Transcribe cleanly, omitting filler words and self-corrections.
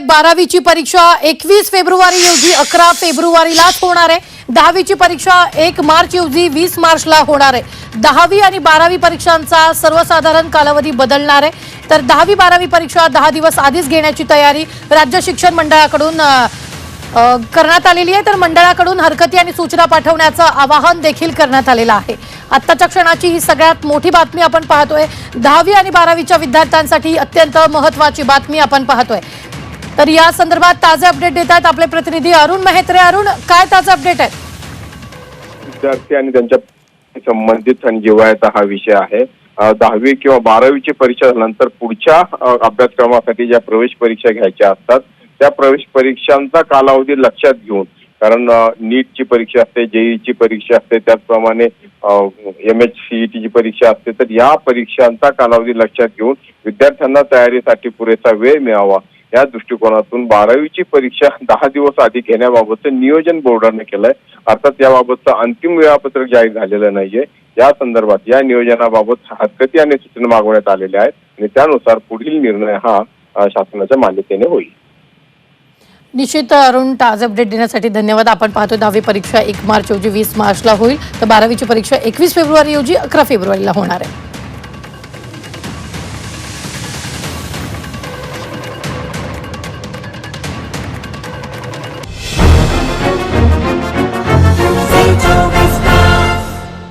12वीची परीक्षा 21 फेब्रुवारी रोजी 11 फेब्रुवारीलाच होणार आहे। 10वीची परीक्षा 1 मार्च रोजी 20 मार्चला होणार आहे। 10वी आणि 12वी परीक्षांचा सर्वसाधारण कालावधी बदलणार आहे। तर 10वी 12वी परीक्षा 10 दिवस आधीच घेण्याची तयारी राज्य शिक्षण मंडळाकडून करण्यात आलेली आहे। तर मंडळाकडून हरकती आणि सूचना पाठवण्याचं आवाहन देखील करण्यात आलेलं आहे। आत्ताच्या क्षणाची ही सगळ्यात मोठी बातमी आपण पाहतोय। 10वी आणि 12वीच्या विद्यार्थ्यांसाठी अत्यंत महत्त्वाची बातमी आपण पाहतोय। तर या संदर्भात ताजे अपडेट देतात आपले प्रतिनिधी अरुण मेहत्रे। अरुण, काय ताजे अपडेट आहेत? विद्यार्थी आणि त्यांच्या संबंधित आणि जिव्हाळ्याचा हा विषय आहे। 10वी किंवा 12वीची परीक्षा झाल्यानंतर पुढच्या अभ्यासक्रमासाठी ज्या प्रवेश परीक्षा घ्यायच्या असतात त्या प्रवेश परीक्षांचा कालावधी लक्षात घेऊन, कारण नीटची परीक्षा असते, जेईची परीक्षा असते, त्याचप्रमाणे MHCETची परीक्षा असते, तर या परीक्षांचा कालावधी लक्षात घेऊन विद्यार्थ्यांना तयारीसाठी पुरेसा वेळ मिळावा या दृष्टिकोनातून 12वीची परीक्षा 10 दिवस आधी घेण्याबाबतचं नियोजन बोर्डाने केलंय। अर्थात याबाबतचं अंतिम वेळापत्रक जाहीर झालेलं नाहीये। या संदर्भात या नियोजनाबाबत हरकती आणि सूचना मागवण्यात आलेल्या आहेत आणि त्यानुसार पुढील निर्णय हा शासनाच्या मान्यतेने होईल। निश्चित अरुण, ताजे अपडेट देण्यासाठी धन्यवाद। आपण पाहतो 10वी परीक्षा 1 मार्च रोजी 20 मार्चला होईल, तर 12वीची परीक्षा 21 फेब्रुवारी रोजी 11 फेब्रुवारीला होणार आहे।